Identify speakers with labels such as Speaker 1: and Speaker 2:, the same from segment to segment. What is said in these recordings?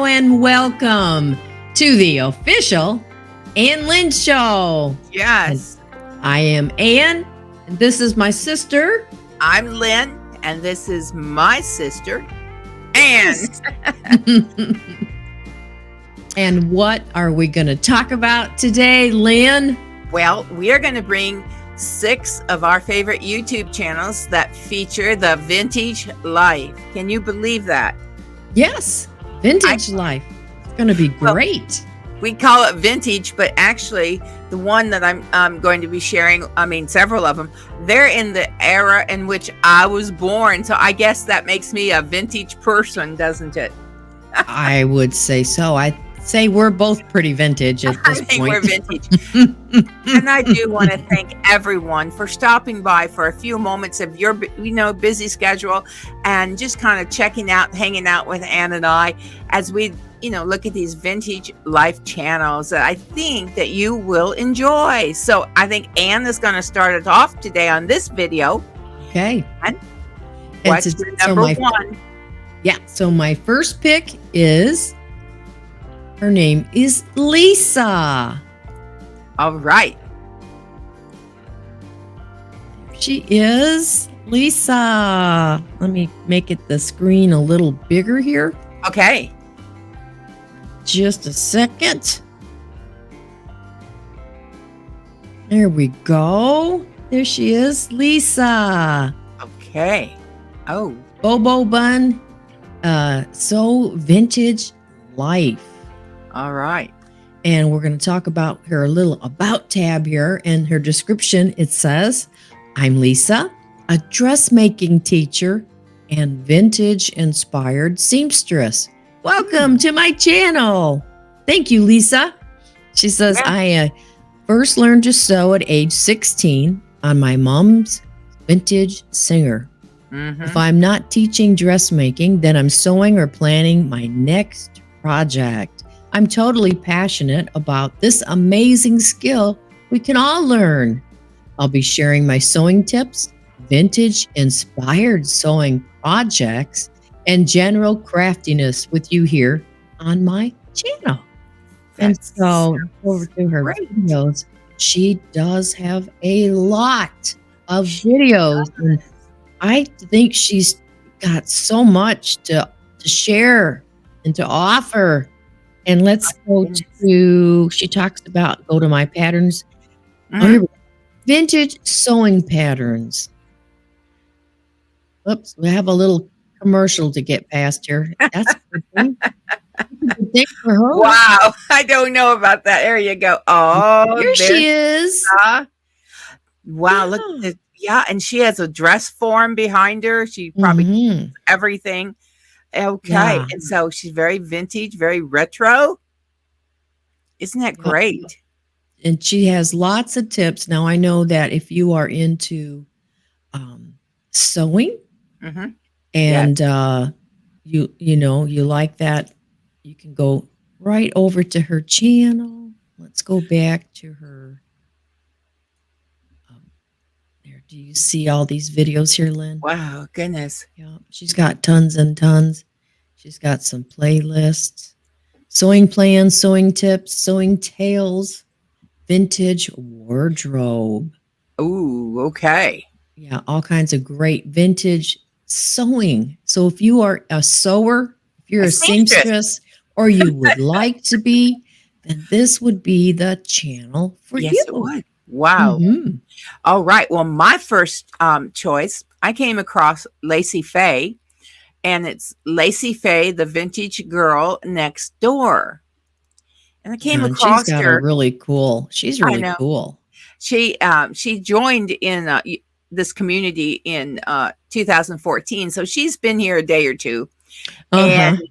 Speaker 1: Hello and welcome to the official Ann Lynn Show.
Speaker 2: Yes.
Speaker 1: And I am Ann, and this is my sister.
Speaker 2: I'm Lynn, and this is my sister, Ann.
Speaker 1: And what are we going to talk about today, Lynn?
Speaker 2: Well, we are going to bring 6 of our favorite YouTube channels that feature the vintage life. Can you believe that?
Speaker 1: Yes, vintage life. It's going to be great.
Speaker 2: Well, we call it vintage, but actually the one that I'm going to be sharing, several of them, they're in the era in which I was born. So I guess that makes me a vintage person, doesn't it?
Speaker 1: I would say so. I say we're both pretty vintage at this
Speaker 2: I think
Speaker 1: point.
Speaker 2: we're vintage. And I do want to thank everyone for stopping by for a few moments of your, busy schedule and just kind of checking out, hanging out with Ann and I as we, look at these vintage life channels that I think that you will enjoy. So I think Ann is going to start us off today on this video.
Speaker 1: Okay.
Speaker 2: And what's your number one?
Speaker 1: Yeah. So my first pick is, her name is Lisa.
Speaker 2: All right.
Speaker 1: She is Lisa. Let me make the screen a little bigger here.
Speaker 2: Okay.
Speaker 1: Just a second. There we go. There she is, Lisa.
Speaker 2: Okay. Oh.
Speaker 1: Bobo bun. So vintage life.
Speaker 2: All right.
Speaker 1: And we're going to talk about her little about tab here. And her description, it says, I'm Lisa, a dressmaking teacher and vintage inspired seamstress. Welcome to my channel. Thank you, Lisa. She says, I first learned to sew at age 16 on my mom's vintage singer. If I'm not teaching dressmaking, then I'm sewing or planning my next project. I'm totally passionate about this amazing skill we can all learn. I'll be sharing my sewing tips, vintage inspired sewing projects, and general craftiness with you here on my channel. And so over to her videos, she does have a lot of videos. And I think she's got so much to share and to offer. And let's go to, she talks about, go to my patterns. Vintage sewing patterns. Oops, we have a little commercial to get past here. That's a good thing. For her.
Speaker 2: Wow. I don't know about that. There you go. Oh,
Speaker 1: here she is.
Speaker 2: Wow. Look at this. Yeah. And she has a dress form behind her. She probably everything. Okay. Yeah. And so she's very vintage, very retro. Isn't that great?
Speaker 1: And she has lots of tips. Now, I know that if you are into sewing and you like that, you can go right over to her channel. Let's go back to her. There. Do you see all these videos here, Lynn?
Speaker 2: Wow, goodness.
Speaker 1: Yeah, she's got tons and tons. She's got some playlists, sewing plans, sewing tips, sewing tales, vintage wardrobe.
Speaker 2: Ooh, okay.
Speaker 1: Yeah, all kinds of great vintage sewing. So if you are a sewer, if you're a seamstress, or you would like to be, then this would be the channel for you.
Speaker 2: Yes, it would. Wow. All right. Well, my first choice, I came across Lacey Faye, and it's Lacey Faye, the vintage girl next door. And I came across
Speaker 1: she's got
Speaker 2: her.
Speaker 1: Really cool. She's really cool.
Speaker 2: She joined in this community in 2014, so she's been here a day or two. And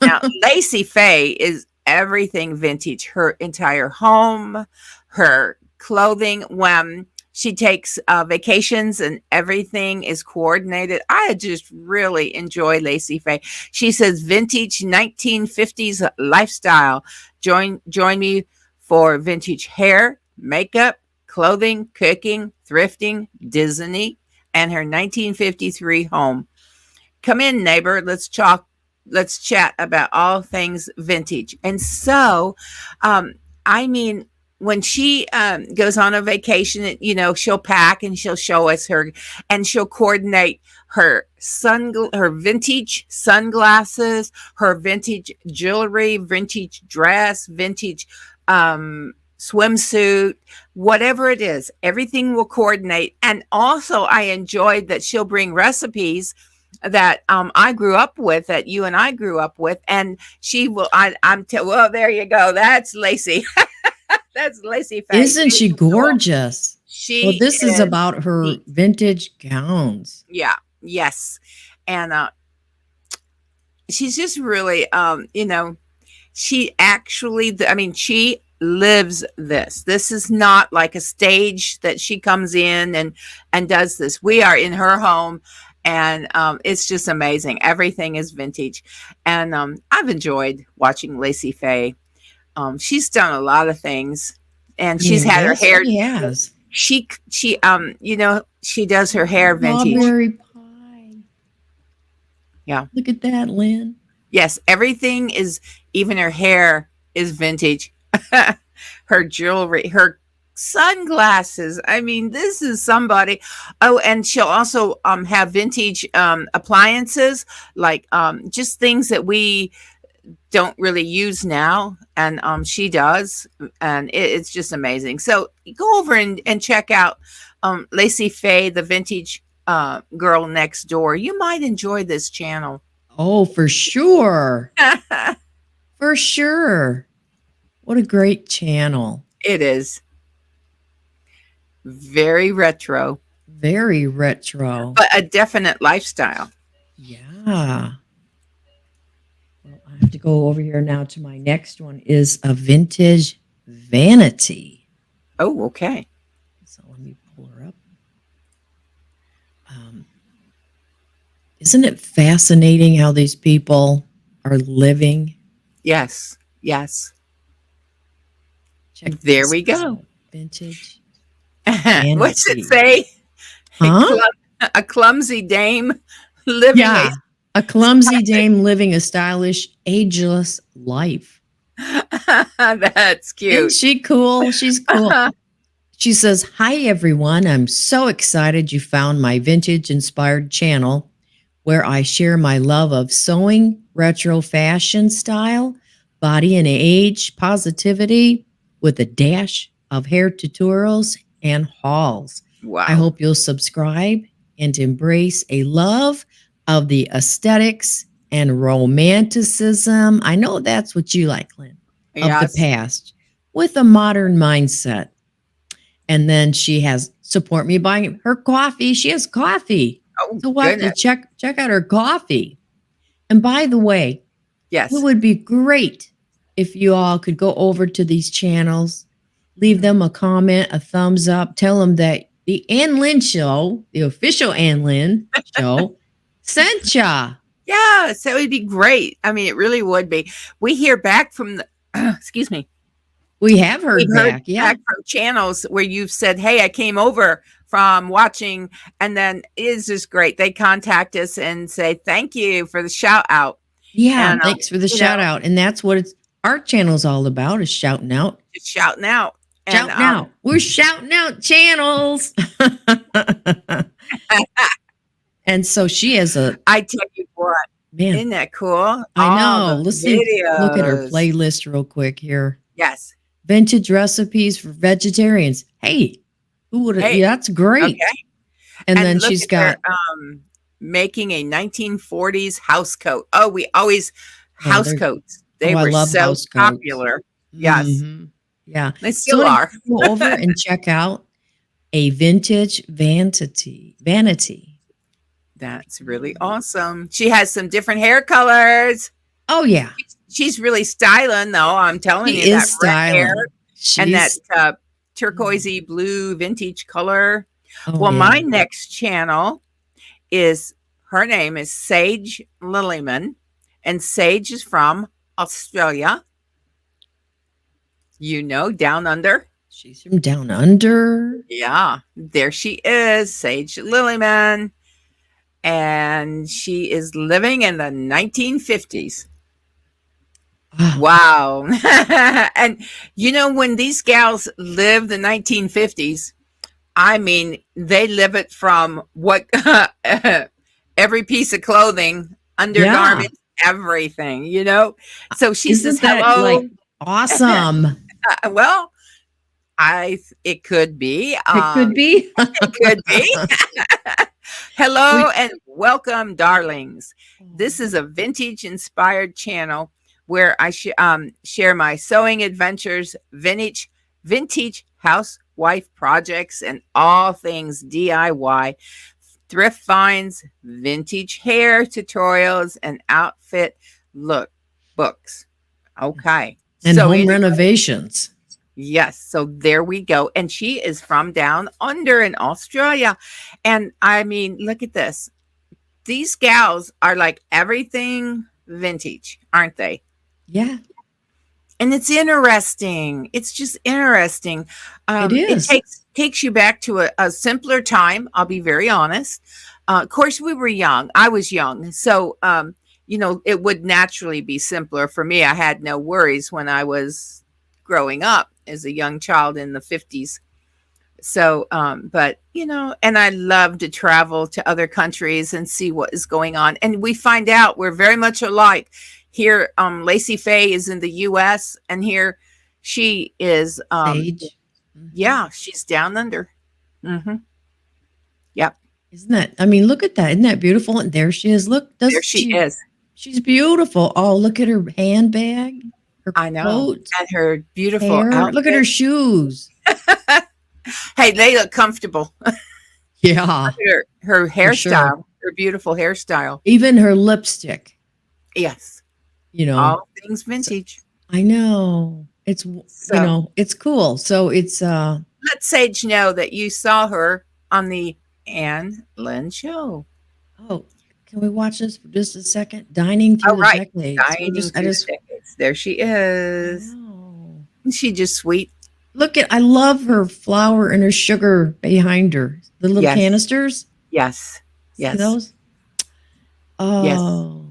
Speaker 2: now Lacey Faye is everything vintage. Her entire home, her clothing, when she takes vacations and everything is coordinated. I just really enjoy Lacey Faye. She says vintage 1950s lifestyle. Join me for vintage hair, makeup, clothing, cooking, thrifting, Disney, and her 1953 home. Come in, neighbor. Let's talk let's chat about all things vintage. And so, um, I mean, when she goes on a vacation, she'll pack and she'll show us her, and she'll coordinate her vintage sunglasses, her vintage jewelry, vintage dress, vintage swimsuit, whatever it is, everything will coordinate. And also, I enjoyed that she'll bring recipes that I grew up with, that you and I grew up with, and she will. Well, there you go. That's Lacey. That's Lacey Faye.
Speaker 1: Isn't she gorgeous? Well,
Speaker 2: She
Speaker 1: this is
Speaker 2: is
Speaker 1: about her
Speaker 2: neat.
Speaker 1: vintage gowns.
Speaker 2: Yeah. Yes. And she's just really, she actually, I mean, she lives this. This is not like a stage that she comes in and does this. We are in her home, and it's just amazing. Everything is vintage, and I've enjoyed watching Lacey Faye. She's done a lot of things, and she's had her
Speaker 1: Yes,
Speaker 2: hair.
Speaker 1: she has.
Speaker 2: She does her hair vintage.
Speaker 1: Strawberry pie.
Speaker 2: Yeah.
Speaker 1: Look at that, Lynn.
Speaker 2: Yes, everything is, even her hair is vintage. Her jewelry, her sunglasses. I mean, this is somebody. Oh, and she'll also have vintage appliances, like just things that we don't really use now, and she does, and it's just amazing. So go over and check out Lacey Faye, the vintage girl next door. You might enjoy this channel.
Speaker 1: Oh, for sure. For sure. What a great channel.
Speaker 2: It is very retro,
Speaker 1: Very retro.
Speaker 2: but a definite lifestyle.
Speaker 1: Yeah. Well, I have to go over here now to my next one is a vintage vanity.
Speaker 2: Oh, okay.
Speaker 1: So let me pull her up. Isn't it fascinating how these people are living?
Speaker 2: Yes. Yes.
Speaker 1: Check
Speaker 2: There
Speaker 1: this
Speaker 2: we go.
Speaker 1: out. Vintage
Speaker 2: What's it
Speaker 1: vanity.
Speaker 2: say?
Speaker 1: Huh?
Speaker 2: A clumsy dame living
Speaker 1: Yeah. A clumsy dame living a stylish, ageless life.
Speaker 2: That's
Speaker 1: Isn't
Speaker 2: cute.
Speaker 1: she cool? She's cool. She says, "Hi, everyone. I'm so excited you found my vintage inspired channel where I share my love of sewing, retro fashion style, body and age, positivity with a dash of hair tutorials and hauls.
Speaker 2: Wow.
Speaker 1: I hope you'll subscribe and embrace a love of the aesthetics and romanticism. I know that's what you like, Lynn, of
Speaker 2: Yes.
Speaker 1: the past with a modern mindset." And then she has support me buying her coffee. She has coffee.
Speaker 2: Oh,
Speaker 1: So we'll have to
Speaker 2: goodness.
Speaker 1: check out her coffee. And by the way,
Speaker 2: Yes.
Speaker 1: it would be great if you all could go over to these channels, leave them a comment, a thumbs up, tell them that the Ann Lynn Show, the official Ann Lynn Show, sent ya.
Speaker 2: Yeah, so it would be great. I mean, it really would be. We hear back from the excuse me.
Speaker 1: We have heard
Speaker 2: We've heard
Speaker 1: back. Yeah.
Speaker 2: back from channels where you've said, "Hey, I came over from watching," and then it is just great. They contact us and say, "Thank you for the shout out."
Speaker 1: Yeah.
Speaker 2: And
Speaker 1: Thanks for the shout out. And that's what our channel's all about, is shouting out.
Speaker 2: just shouting out. And,
Speaker 1: Shouting out. We're shouting out channels. And so she has a,
Speaker 2: I tell you what,
Speaker 1: man,
Speaker 2: isn't that cool?
Speaker 1: I
Speaker 2: All
Speaker 1: know.
Speaker 2: the
Speaker 1: Let's see, look at her
Speaker 2: videos.
Speaker 1: playlist real quick here.
Speaker 2: Yes.
Speaker 1: Vintage recipes for vegetarians. Hey, who would have?
Speaker 2: Hey,
Speaker 1: Yeah, that's great.
Speaker 2: Okay.
Speaker 1: And then
Speaker 2: look
Speaker 1: she's
Speaker 2: at her,
Speaker 1: got
Speaker 2: making a 1940s house coat. Oh, we always house
Speaker 1: they're-
Speaker 2: coats. They
Speaker 1: I
Speaker 2: were
Speaker 1: love
Speaker 2: so
Speaker 1: house coats.
Speaker 2: popular. Yes.
Speaker 1: Mhm. Yeah.
Speaker 2: They still
Speaker 1: So
Speaker 2: are.
Speaker 1: go over and check out a vintage vanity.
Speaker 2: That's really awesome. She has some different hair colors.
Speaker 1: Oh yeah,
Speaker 2: She's really styling, though. I'm telling
Speaker 1: she
Speaker 2: you, that
Speaker 1: is
Speaker 2: red hair
Speaker 1: styling.
Speaker 2: and that turquoisey blue vintage color.
Speaker 1: Oh,
Speaker 2: Well,
Speaker 1: yeah.
Speaker 2: my next channel is, her name is Sage Lilyman, and Sage is from Australia. Down under.
Speaker 1: She's from down under.
Speaker 2: Yeah, there she is, Sage Lilyman. and she is living in the 1950s.
Speaker 1: Wow.
Speaker 2: Wow. And when these gals live the 1950s, I mean, they live it from what every piece of clothing,
Speaker 1: Yeah.
Speaker 2: undergarments, everything. So she says,
Speaker 1: Isn't that
Speaker 2: "Hello."
Speaker 1: like awesome?
Speaker 2: Well, I it could be.
Speaker 1: It could be.
Speaker 2: It could be. Hello
Speaker 1: we,
Speaker 2: and welcome, darlings. This is a vintage inspired channel where I share my sewing adventures, vintage housewife projects, and all things DIY, thrift finds, vintage hair tutorials, and outfit look books. Okay.
Speaker 1: and
Speaker 2: So
Speaker 1: home
Speaker 2: anyway,
Speaker 1: renovations.
Speaker 2: yes. So there we go. And she is from down under in Australia. And I mean, look at this. These gals are like everything vintage, aren't they?
Speaker 1: Yeah,
Speaker 2: And it's interesting. It's just interesting.
Speaker 1: it
Speaker 2: It
Speaker 1: is.
Speaker 2: takes you back to a simpler time. I'll be very honest. Of course, we were young. I was young, so it would naturally be simpler for me. I had no worries when I was growing up as a young child in the 50s. So, but and I love to travel to other countries and see what is going on. And we find out we're very much alike. Here, Lacey Faye is in the US, and here she is,
Speaker 1: Sage.
Speaker 2: yeah, she's down under. Hmm. Yep.
Speaker 1: Isn't that? I mean, look at that. Isn't that beautiful? And there she is. Look,
Speaker 2: There
Speaker 1: does
Speaker 2: she
Speaker 1: she?
Speaker 2: is.
Speaker 1: She's beautiful. Oh, look at her handbag, her
Speaker 2: I know.
Speaker 1: coat,
Speaker 2: And her beautiful
Speaker 1: hair. Look at her
Speaker 2: outfit.
Speaker 1: shoes.
Speaker 2: Hey, they look comfortable.
Speaker 1: Yeah,
Speaker 2: Her
Speaker 1: for sure.
Speaker 2: hairstyle, her beautiful hairstyle.
Speaker 1: Even her lipstick.
Speaker 2: Yes.
Speaker 1: You know,
Speaker 2: All things
Speaker 1: so,
Speaker 2: vintage.
Speaker 1: I know it's
Speaker 2: So
Speaker 1: it's cool. So it's
Speaker 2: let Sage know that you saw her on the Ann Lynn show.
Speaker 1: oh, can we watch this for just a second? Dining through
Speaker 2: Oh,
Speaker 1: the
Speaker 2: right.
Speaker 1: decades.
Speaker 2: Dining
Speaker 1: I
Speaker 2: through the
Speaker 1: just
Speaker 2: decades. There she
Speaker 1: I
Speaker 2: is.
Speaker 1: know.
Speaker 2: Isn't she just sweet?
Speaker 1: Look at I love her flour and her sugar behind her. The little
Speaker 2: Yes.
Speaker 1: canisters.
Speaker 2: Yes.
Speaker 1: See
Speaker 2: Yes.
Speaker 1: those?
Speaker 2: Yes.
Speaker 1: Oh,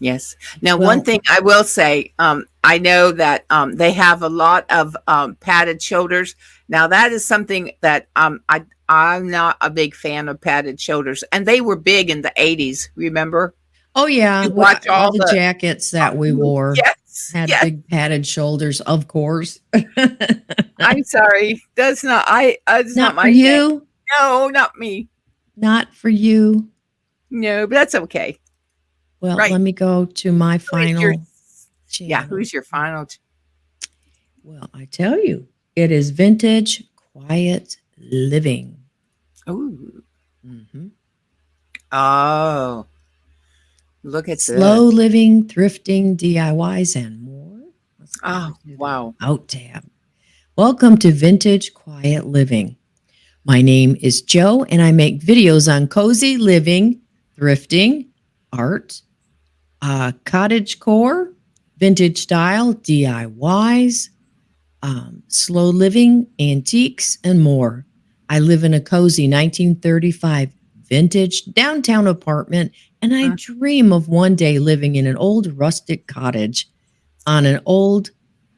Speaker 2: Yes. Now, one
Speaker 1: well,
Speaker 2: thing I will say, I know that they have a lot of padded shoulders. Now, that is something that I'm not a big fan of padded shoulders, and they were big in the 80s. Remember?
Speaker 1: oh yeah.
Speaker 2: You watch
Speaker 1: All
Speaker 2: all
Speaker 1: the
Speaker 2: the
Speaker 1: jackets that we wore
Speaker 2: yes,
Speaker 1: had
Speaker 2: yes.
Speaker 1: big padded shoulders, of course.
Speaker 2: I'm sorry. That's not It's not
Speaker 1: Not for
Speaker 2: my thing.
Speaker 1: you.
Speaker 2: No, not me.
Speaker 1: Not for you.
Speaker 2: No, but that's okay.
Speaker 1: Well,
Speaker 2: Right.
Speaker 1: let me go to my
Speaker 2: Who's your
Speaker 1: final
Speaker 2: yeah?
Speaker 1: channel.
Speaker 2: Who's your final?
Speaker 1: Well, I tell you, it is vintage quiet living.
Speaker 2: Ooh.
Speaker 1: Mhm.
Speaker 2: Oh, look at
Speaker 1: Slow
Speaker 2: this.
Speaker 1: living, thrifting, DIYs, and more. Let's go
Speaker 2: Oh,
Speaker 1: to the
Speaker 2: wow.
Speaker 1: About tab. Welcome to Vintage Quiet Living. My name is Joe, and I make videos on cozy living, thrifting, art, cottage core, vintage style, DIYs, slow living, antiques, and more. I live in a cozy 1935 vintage downtown apartment, and I
Speaker 2: Mm.
Speaker 1: dream of one day living in an old rustic cottage on an old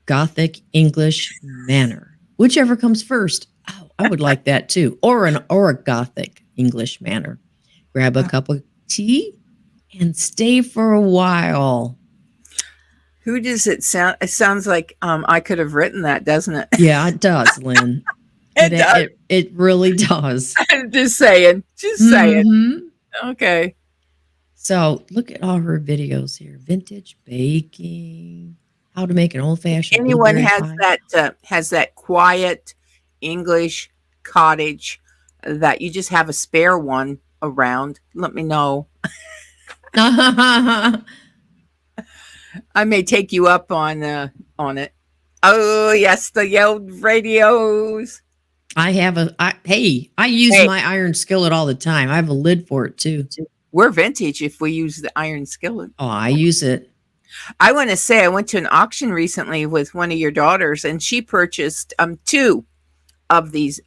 Speaker 1: Gothic English manor, whichever comes first. Oh, I would like that too, or a Gothic English manor. Grab a cup of tea and stay for a while.
Speaker 2: Who does it sound? It sounds like I could have written that, doesn't it?
Speaker 1: Yeah, it does, Lynn.
Speaker 2: It does.
Speaker 1: It really does.
Speaker 2: I'm just saying. Just saying.
Speaker 1: Hmm.
Speaker 2: Okay.
Speaker 1: So look at all her videos here: vintage baking, how to make an old-fashioned
Speaker 2: Anyone
Speaker 1: blueberry pie.
Speaker 2: has that quiet English cottage that you just have a spare one around, let me know. I may take you up on it. Oh yes, the old radios.
Speaker 1: I use
Speaker 2: Hey,
Speaker 1: my iron skillet all the time. I have a lid for it too.
Speaker 2: we're vintage if we use the iron skillet.
Speaker 1: Oh, I use it.
Speaker 2: I want to say I went to an auction recently with one of your daughters, and she purchased two of these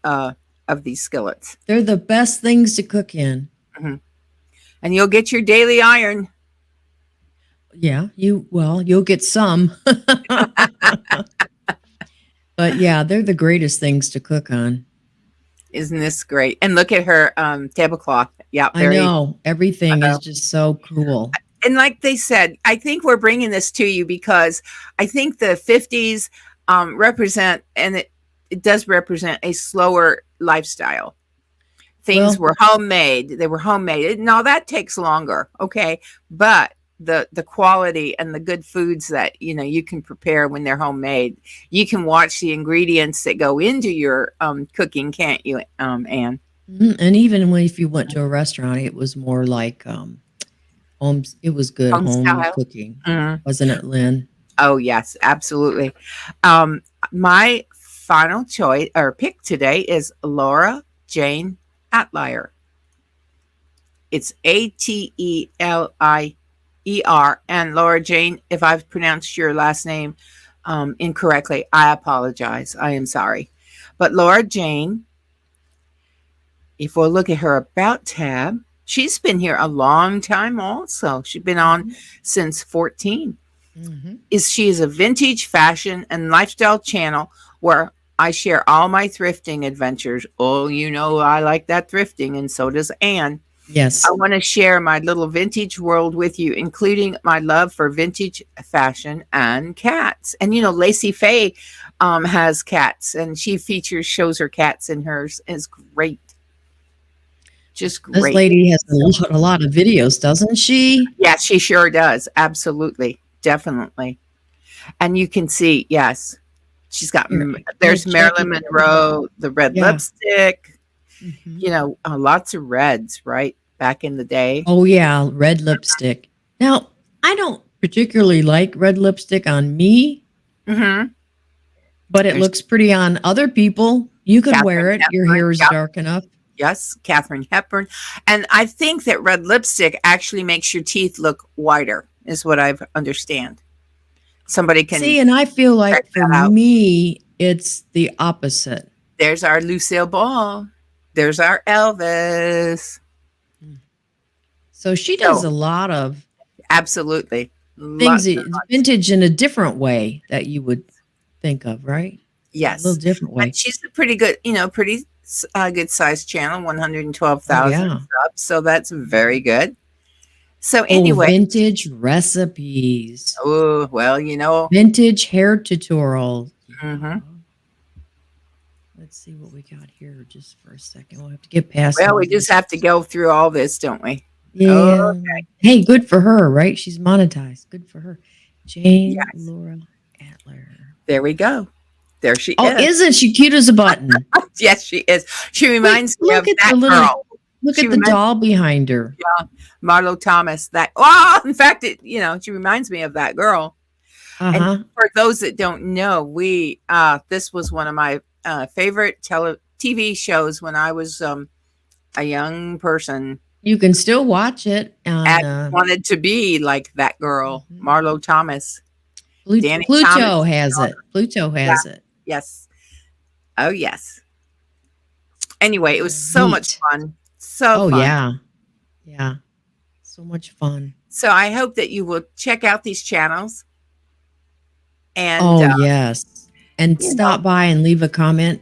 Speaker 2: skillets.
Speaker 1: They're the best things to cook in.
Speaker 2: Mhm. and you'll get your daily iron.
Speaker 1: Yeah, you'll get some. But yeah, they're the greatest things to cook on.
Speaker 2: Isn't this great? And look at her tablecloth. Yeah,
Speaker 1: I
Speaker 2: very.
Speaker 1: know everything is just so cool.
Speaker 2: And like they said, I think we're bringing this to you because I think the 50s represent, and it does represent a slower lifestyle. Things
Speaker 1: Well,
Speaker 2: were homemade. They were homemade. Now that takes longer, okay? But the quality and the good foods that you can prepare when they're homemade, you can watch the ingredients that go into your cooking, can't you, Anne?
Speaker 1: and even if you went to a restaurant, it was more like home. It was good
Speaker 2: Home
Speaker 1: home
Speaker 2: style.
Speaker 1: cooking,
Speaker 2: Mhm.
Speaker 1: wasn't it, Lynn?
Speaker 2: Oh yes, absolutely. My final choice or pick today is Laura Jane Atlier. It's Atelier. And Laura Jane, if I've pronounced your last name incorrectly, I apologize. I am sorry. But Laura Jane, if we'll look at her About tab, she's been here a long time also. She's been on since 14.
Speaker 1: Mm-hmm.
Speaker 2: She is a vintage fashion and lifestyle channel where I share all my thrifting adventures. Oh, I like that thrifting, and so does Anne.
Speaker 1: Yes.
Speaker 2: I want to share my little vintage world with you, including my love for vintage fashion and cats. And Lacey Faye has cats, and she shows her cats in hers. It's great, just
Speaker 1: This
Speaker 2: great.
Speaker 1: lady has a lot of videos, doesn't she?
Speaker 2: Yeah, she sure does. Absolutely, definitely. And you can see, yes, she's got.
Speaker 1: Here,
Speaker 2: There's
Speaker 1: check it
Speaker 2: Marilyn
Speaker 1: out.
Speaker 2: Monroe, the red
Speaker 1: Yeah.
Speaker 2: lipstick.
Speaker 1: Mhm.
Speaker 2: Lots of reds, right? Back in the day.
Speaker 1: Oh yeah, red lipstick. Now, I don't particularly like red lipstick on me,
Speaker 2: Mm-hmm.
Speaker 1: but it
Speaker 2: There's
Speaker 1: looks pretty on other people. You could wear
Speaker 2: Catherine
Speaker 1: it. Your
Speaker 2: Hepburn.
Speaker 1: hair is
Speaker 2: Yep.
Speaker 1: dark enough.
Speaker 2: Yes, Catherine Hepburn. And I think that red lipstick actually makes your teeth look whiter, is what I've understand. Somebody can
Speaker 1: See, and I feel
Speaker 2: check
Speaker 1: like for
Speaker 2: that out.
Speaker 1: me, it's the opposite.
Speaker 2: There's our Lucille Ball. There's our Elvis.
Speaker 1: So she does
Speaker 2: So
Speaker 1: a lot of
Speaker 2: absolutely.
Speaker 1: things,
Speaker 2: Lots and lots.
Speaker 1: vintage in a different way that you would think of, right? A little
Speaker 2: Yes.
Speaker 1: different way.
Speaker 2: And she's a pretty good, pretty good sized channel,
Speaker 1: Oh
Speaker 2: 112,000
Speaker 1: yeah.
Speaker 2: subs. So that's very good. So
Speaker 1: Oh,
Speaker 2: anyway,
Speaker 1: vintage recipes,
Speaker 2: oh, well,
Speaker 1: vintage hair tutorials.
Speaker 2: mhm.
Speaker 1: Yeah. Let's see what we got here just for a second. We'll have to get past
Speaker 2: Well,
Speaker 1: all
Speaker 2: we just
Speaker 1: these.
Speaker 2: have to go through all this, don't we?
Speaker 1: Yeah.
Speaker 2: Okay.
Speaker 1: Hey, good for her, right? She's monetized. Good for her. Jane
Speaker 2: Yes.
Speaker 1: Laura Atler.
Speaker 2: There we go. There she
Speaker 1: Oh,
Speaker 2: is.
Speaker 1: isn't she cute as a button?
Speaker 2: Yes, she is. She
Speaker 1: Wait,
Speaker 2: reminds me of
Speaker 1: look at
Speaker 2: that
Speaker 1: the little,
Speaker 2: girl.
Speaker 1: look
Speaker 2: She
Speaker 1: at the
Speaker 2: reminds
Speaker 1: doll behind her.
Speaker 2: Marlo Thomas. In fact, she reminds me of that girl.
Speaker 1: Uh
Speaker 2: And
Speaker 1: huh.
Speaker 2: for those that don't know, this was one of my favorite TV shows when I was a young person.
Speaker 1: You can still watch it
Speaker 2: I
Speaker 1: on
Speaker 2: wanted to be like that girl,
Speaker 1: Mhm.
Speaker 2: Marlo Thomas. Danny
Speaker 1: Pluto
Speaker 2: Thomas.
Speaker 1: has it. Pluto has it.
Speaker 2: Yes. Oh, yes. Anyway, it was
Speaker 1: Oh,
Speaker 2: so much
Speaker 1: neat.
Speaker 2: fun. So
Speaker 1: Oh
Speaker 2: fun.
Speaker 1: yeah. Yeah. So much fun.
Speaker 2: So I hope that you will check out these channels and,
Speaker 1: Oh yes. And
Speaker 2: you know,
Speaker 1: stop by and leave a comment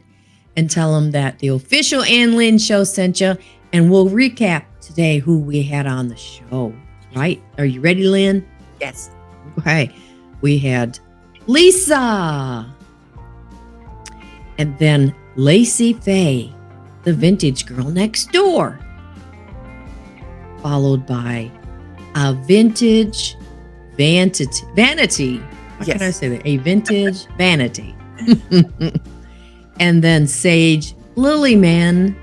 Speaker 1: and tell them that the official Ann Lynn show sent you. And we'll recap today who we had on the show. Right? Are you ready, Lynn?
Speaker 2: yes.
Speaker 1: Okay. We had Lisa. And then Lacey Faye, the vintage girl next door. Followed by a vintage vanity. How can I
Speaker 2: Yes.
Speaker 1: say that? A vintage vanity. And then Sage Lilyman.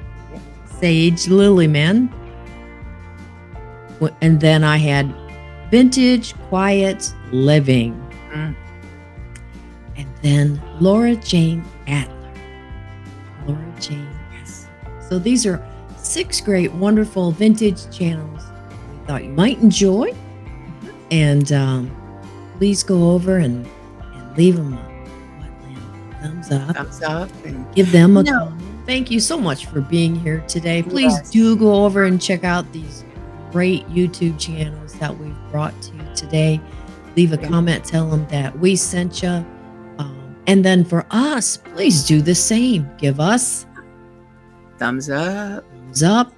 Speaker 1: And then I had vintage quiet living.
Speaker 2: Mm.
Speaker 1: And then Laura Jane Atler. Laura Jane.
Speaker 2: Yes.
Speaker 1: So these are 6 great, wonderful vintage channels we thought you might enjoy. And please go over and leave them a thumbs up.
Speaker 2: Thumbs up. And
Speaker 1: Give them a
Speaker 2: No.
Speaker 1: comment. Thank you so much for being here today. Please
Speaker 2: Yes.
Speaker 1: do go over and check out these great YouTube channels that we've brought to you today. Leave a comment, tell them that we sent you. And then for us, please do the same. Give us
Speaker 2: thumbs up.
Speaker 1: thumbs up.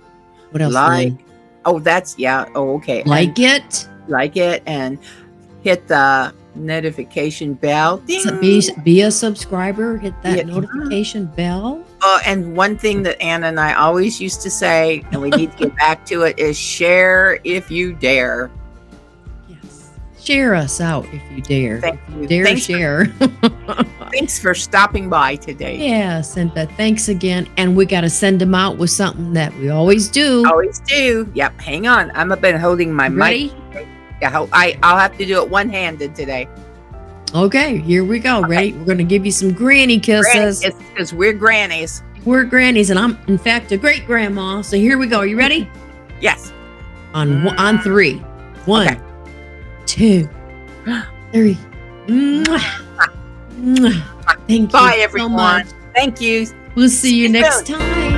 Speaker 1: What else?
Speaker 2: Like.
Speaker 1: Lynn?
Speaker 2: Oh, that's, yeah. Oh, okay.
Speaker 1: Like it.
Speaker 2: Like it and hit the notification bell.
Speaker 1: So be a subscriber. Hit that notification bell.
Speaker 2: And one thing that Anna and I always used to say, and we need to get back to it, is share if you dare.
Speaker 1: Yes. Share us out if you dare.
Speaker 2: Thank you.
Speaker 1: Dare share.
Speaker 2: Thanks for stopping by today.
Speaker 1: Yes, and thanks again. And we got to send them out with something that we always do.
Speaker 2: Always do. Yep. Hang on. I'm been holding my
Speaker 1: Ready?
Speaker 2: mic. Yeah, I'll have to do it one-handed today.
Speaker 1: Okay, here we go.
Speaker 2: Okay.
Speaker 1: Ready? We're going to give you some granny kisses.
Speaker 2: Because we're grannies.
Speaker 1: We're grannies, and I'm, in fact, a great grandma. So here we go. You ready?
Speaker 2: Yes.
Speaker 1: On 3. 1,
Speaker 2: Okay.
Speaker 1: 2, 3. Mwah. Mwah. Thank
Speaker 2: Bye,
Speaker 1: you
Speaker 2: everyone.
Speaker 1: so much.
Speaker 2: Thank you.
Speaker 1: We'll see you
Speaker 2: See you
Speaker 1: next
Speaker 2: soon.
Speaker 1: time.